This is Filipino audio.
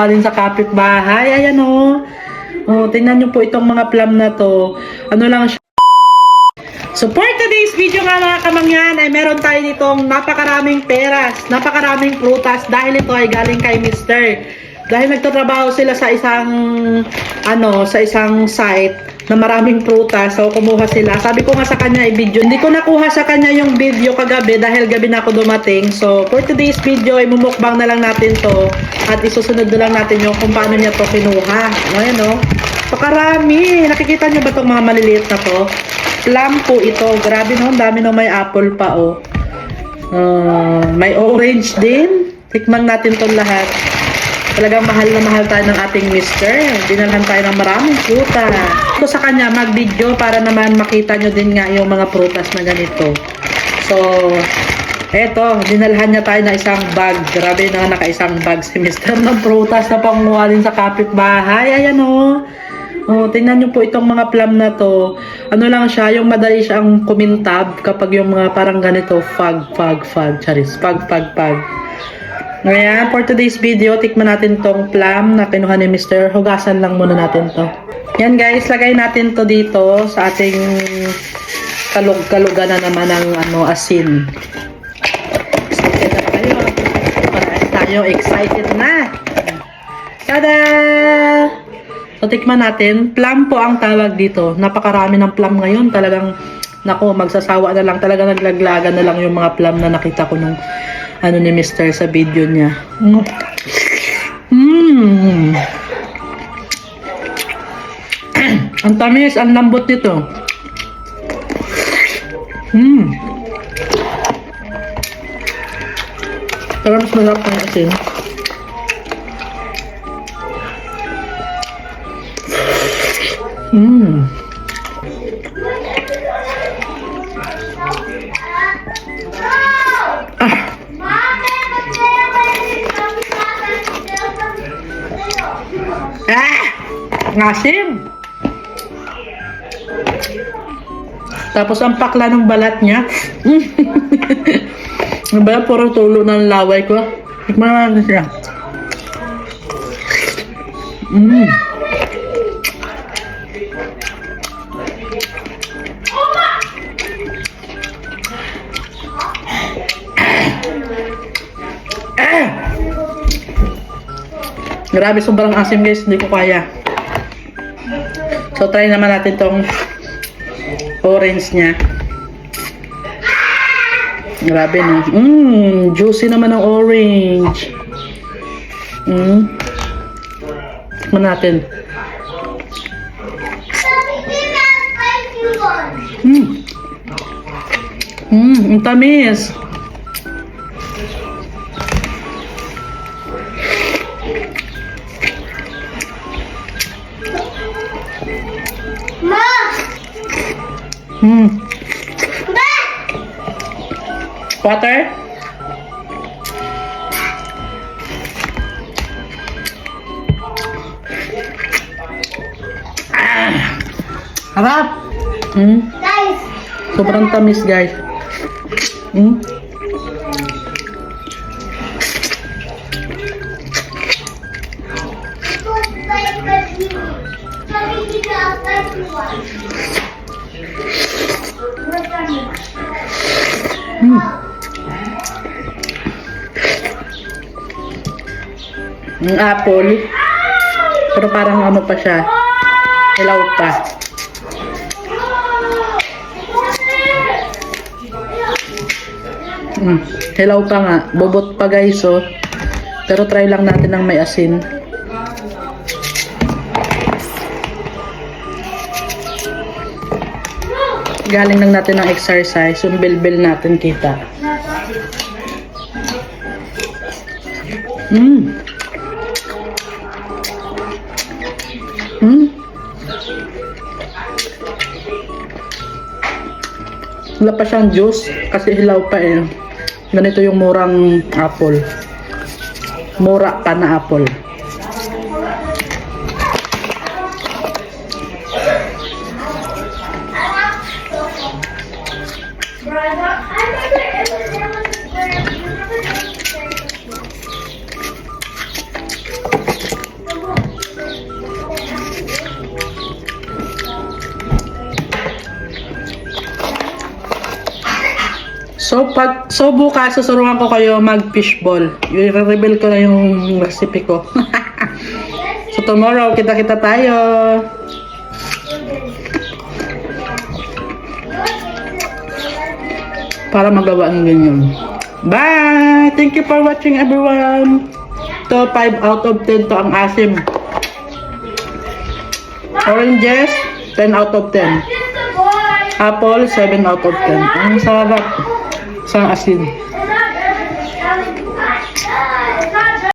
Din sa kapitbahay, ayan o. Oh, tingnan nyo po itong mga plum na to. Ano lang siya. So for today's video nga mga kamangyan ay meron tayo ditong napakaraming peras, napakaraming prutas dahil ito ay galing kay Mr. Dahil nagtatrabaho sila sa isang site na maraming prutas, so kumuha sila. Sabi ko nga sa kanya i-video. Hindi ko nakuha sa kanya yung video kagabi dahil gabi na ako dumating. So for today's video ay mumukbang na lang natin to at isusunod na lang natin yung kung paano niya to kinuha. Ayan o. Pakarami. Nakikita niyo ba itong mga maliliit na to? Plum po ito. Grabe no, dami no, may apple pa o. May orange din. Tikman natin tong lahat. Talagang mahal na mahal tayo ng ating mister. Dinalhan tayo ng maraming prutas. Ito sa kanya mag-video para naman makita nyo din nga yung mga prutas na ganito. So, eto, dinalhan niya tayo ng isang bag. Grabe na naka-isang bag si mister ng prutas na panguha din sa kapitbahay. Ayan o. Oh, tingnan nyo po itong mga plum na to. Ano lang siya, yung madali siyang kumintab kapag yung mga parang ganito, fag. Charis, fag. Ngayon, for today's video, tikman natin tong plum na kinuha ni Mr. Hugasan lang muna natin to. Yan guys, lagay natin to dito sa ating kalug-kalugan na naman ng asin. Excited na! Tada! So, tikman natin. Plum po ang tawag dito. Napakarami ng plum ngayon. Talagang, nako, magsasawa na lang. Talagang naglaglagan na lang yung mga plum na nakita ko nung ni Mr. sa video niya. Ang tamis, ang lambot nito. Pero mas masarap ng asin. Ngasim. Tapos ang pakla ng balat niya. Ang balat puro tulo ng laway ko. Tikman natin siya. Grabe, sobrang asim guys, hindi ko kaya. So try naman natin tong orange niya. Grabe no. Juicy naman ang orange. Tikman natin. Ang tamis. Water? Harap! Guys! Sobrang tamis guys. Ang apple, pero parang ano pa siya, hilaw pa. Hilaw pa nga, bobot pa guys oh. Pero try lang natin ng may asin. Galing lang natin ng exercise, yung bilbil natin kita. Wala pa siyang juice kasi hilaw pa eh. Ganito yung murang apple. Mura pa na apple. So bukas susuruan ko kayo mag fishball. I-reveal ko na yung recipe ko. So tomorrow kita-kita tayo. Para magawa ng ganyan. Bye! Thank you for watching everyone. To 5 out of 10 to ang asim. Oranges, 10 out of 10. Apple, 7 out of 10. Ang sarap sa asin.